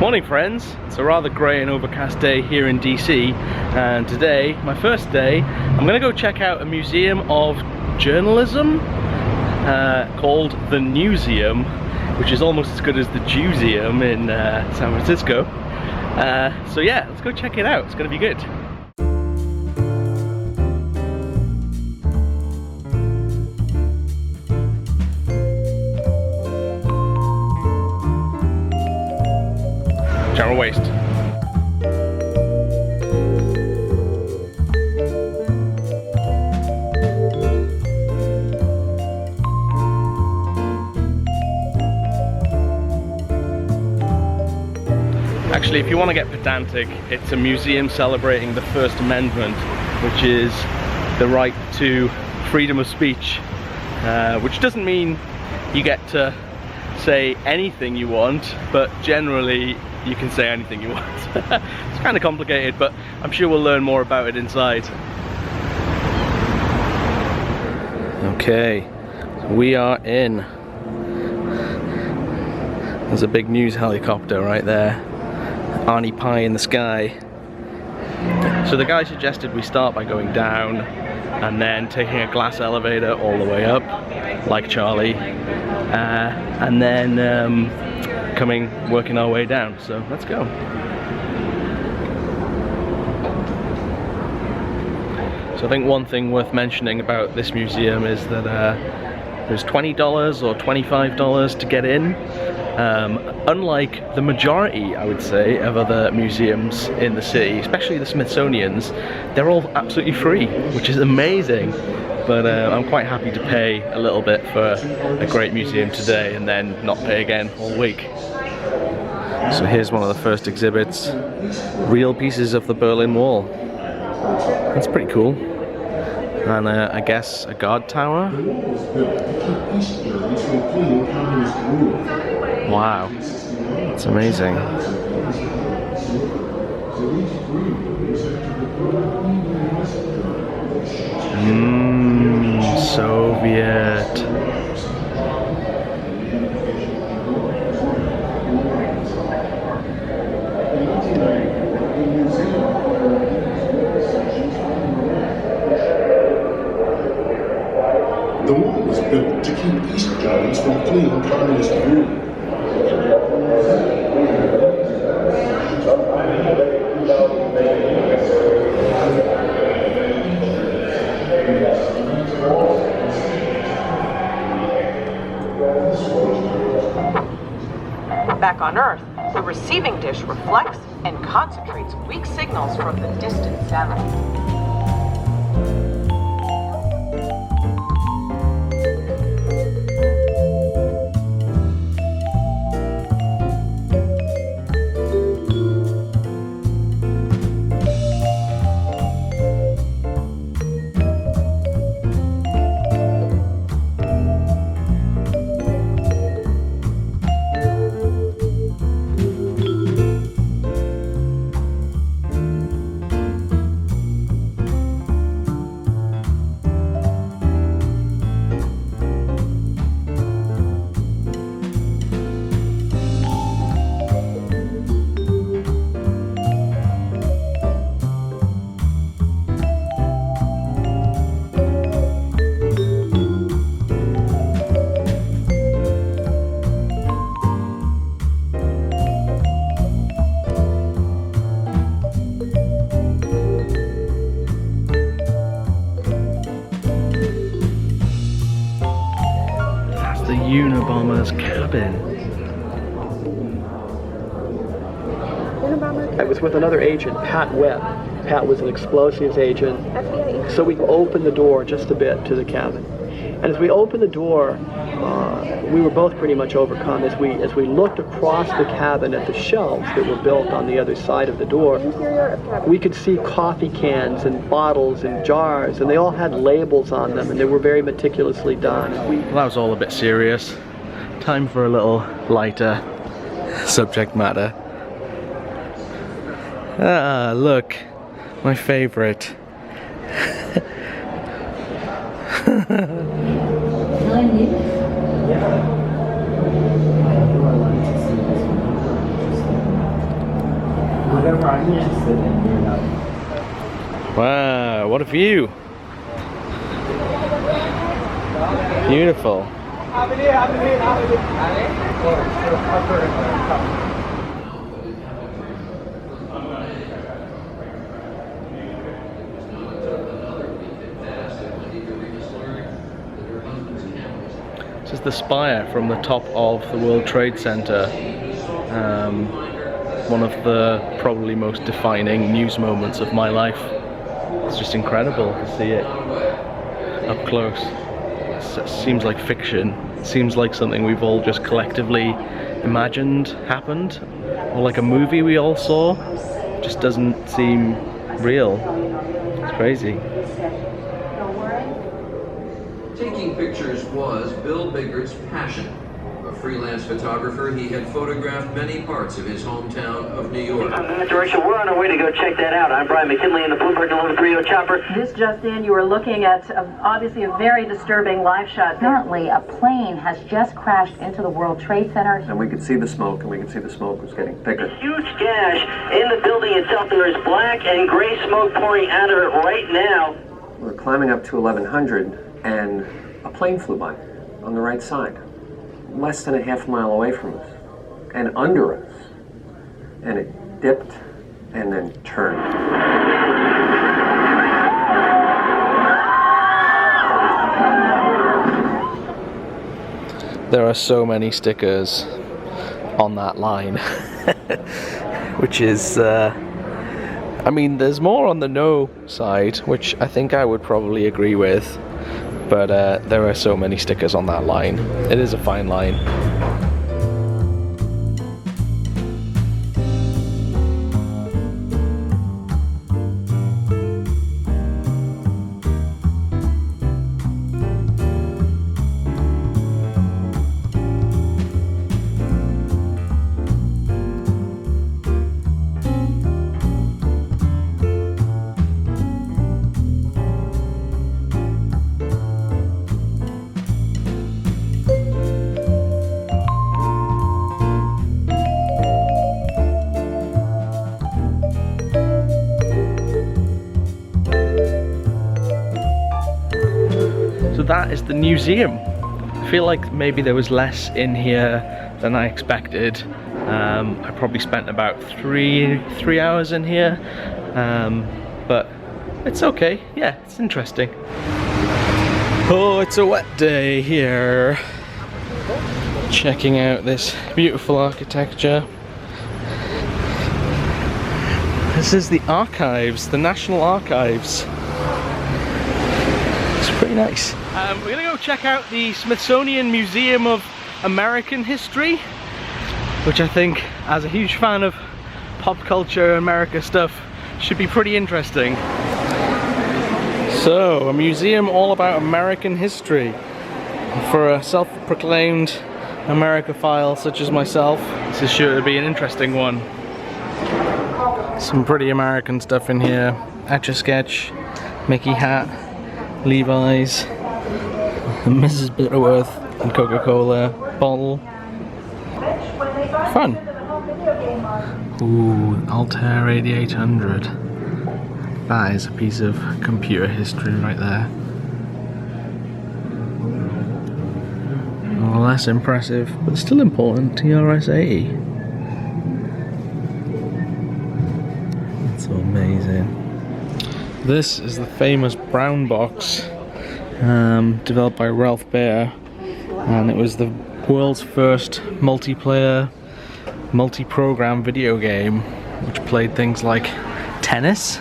Morning friends, it's a rather grey and overcast day here in DC, and today, my first day, I'm going to go check out a museum of journalism called the Newseum, which is almost as good as the Jewseum in San Francisco. So yeah, let's go check it out, it's going to be good. General waste. Actually, if you want to get pedantic, it's a museum celebrating the First Amendment, which is the right to freedom of speech, which doesn't mean you get to say anything you want, but generally you can say anything you want. It's kind of complicated, but I'm sure we'll learn more about it inside. Okay, we are in. There's a big news helicopter right there. Arnie Pie in the sky. So the guy suggested we start by going down and then taking a glass elevator all the way up, like Charlie, and then working our way down. So let's go. So I think one thing worth mentioning about this museum is that there's $20 or $25 to get in. Unlike the majority, I would say, of other museums in the city, especially the Smithsonian's, they're all absolutely free, which is amazing. But I'm quite happy to pay a little bit for a great museum today and then not pay again all week. So here's one of the first exhibits, real pieces of the Berlin Wall. That's pretty cool. And I guess a guard tower. Wow, it's amazing. Soviet. The wall was built to keep East Germans from fleeing communist rule. Back on Earth, the receiving dish reflects and concentrates weak signals from the distant satellite. The Unabomber's cabin. I was with another agent, Pat Webb. Pat was an explosives agent. So we opened the door just a bit to the cabin. And as we opened the door, we were both pretty much overcome. As we looked across the cabin at the shelves that were built on the other side of the door, we could see coffee cans and bottles and jars, and they all had labels on them, and they were very meticulously done. Well, that was all a bit serious. Time for a little lighter subject matter. Ah, look, my favorite. Wow, what a view! Beautiful. This is the spire from the top of the World Trade Center. One of the probably most defining news moments of my life. It's just incredible to see it up close. It seems like fiction. It seems like something we've all just collectively imagined happened, or like a movie we all saw. It just doesn't seem real. It's crazy. Taking pictures was Bill Biggert's passion. A freelance photographer, he had photographed many parts of his hometown of New York. In that direction, we're on our way to go check that out. I'm Brian McKinley in the Bloomberg 1130 chopper. This just in, you are looking at obviously a very disturbing live shot. Apparently, a plane has just crashed into the World Trade Center. And we could see the smoke, and we could see the smoke was getting thicker. A huge gash in the building itself. There is black and gray smoke pouring out of it right now. We're climbing up to 1100, and a plane flew by on the right side, less than a half mile away from us, and under us. And it dipped and then turned. There are so many stickers on that line, which is, I mean, there's more on the no side, which I think I would probably agree with, but there are so many stickers on that line. It is a fine line. So that is the Newseum. I feel like maybe there was less in here than I expected. I probably spent about three hours in here, but it's okay. Yeah, it's interesting. Oh, it's a wet day here. Checking out this beautiful architecture. This is the archives, the National Archives. It's pretty nice. We're gonna go check out the Smithsonian Museum of American History, which I think, as a huge fan of pop culture, America stuff, should be pretty interesting. So, a museum all about American history. For a self-proclaimed Americophile such as myself, this is sure to be an interesting one. Some pretty American stuff in here. Etch-a-Sketch, Mickey hat, Levi's, Mrs. Bitterworth and Coca-Cola bottle. Fun. Ooh, Altair 8800. That is a piece of computer history right there. Oh, less impressive, but still important. TRS-80. That's so amazing. This is the famous brown box, developed by Ralph Baer, and it was the world's first multiplayer, multi-program video game, which played things like tennis,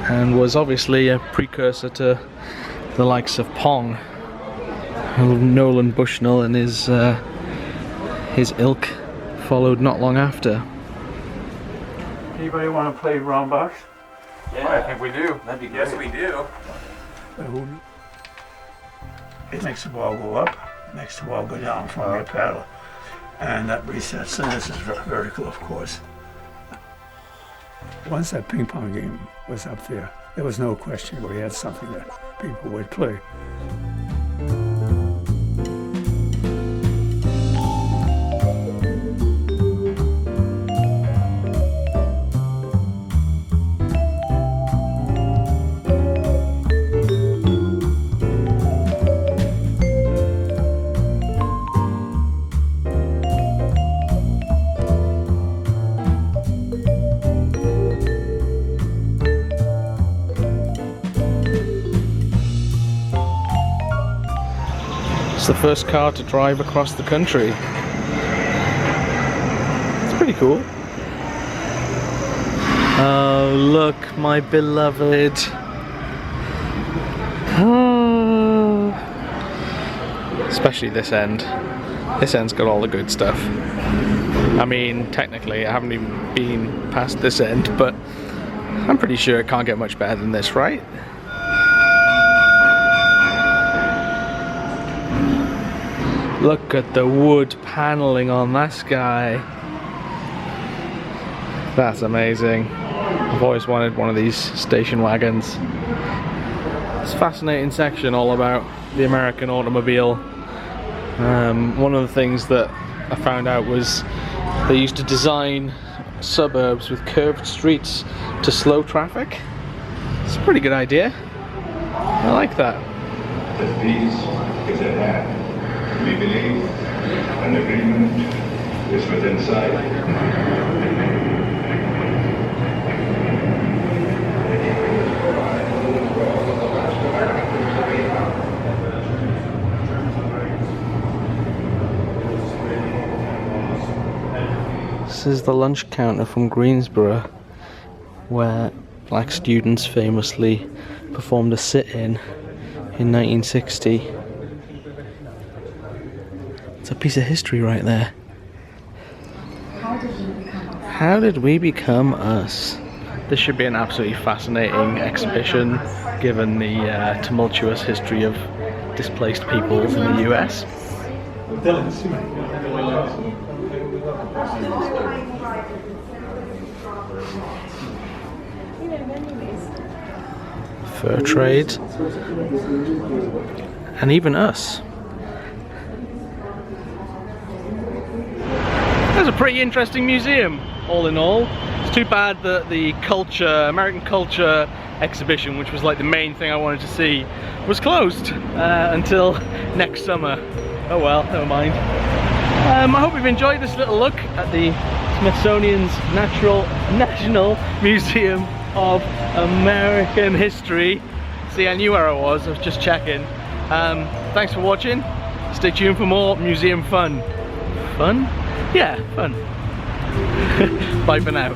and was obviously a precursor to the likes of Pong. Nolan Bushnell and his ilk followed not long after. Anybody want to play round box? Yeah, I think we do. That'd be great. Yes, we do. It makes the ball go up, makes the ball go down from your paddle, and that resets. And this is vertical, of course. Once that ping pong game was up there was no question we had something that people would play. It's the first car to drive across the country. It's pretty cool. Oh, look, my beloved. Oh. Especially this end. This end's got all the good stuff. I mean, technically, I haven't even been past this end, but I'm pretty sure it can't get much better than this, right? Look at the wood paneling on that guy. That's amazing. I've always wanted one of these station wagons. It's a fascinating section all about the American automobile. One of the things that I found out was they used to design suburbs with curved streets to slow traffic. It's a pretty good idea. I like that. The peace is at hand. We believe an agreement is within sight. This is the lunch counter from Greensboro, where black students famously performed a sit-in in 1960. It's a piece of history right there. How did we become us? This should be an absolutely fascinating exhibition, given the tumultuous history of displaced peoples in the US. Fur trade, and even us. That's a pretty interesting museum, all in all. It's too bad that the American culture exhibition, which was like the main thing I wanted to see, was closed until next summer. Oh well, never mind. I hope you've enjoyed this little look at the Smithsonian's National Museum of American History. See, I knew where I was just checking. Thanks for watching. Stay tuned for more museum fun. Fun? Yeah, fun. Bye for now.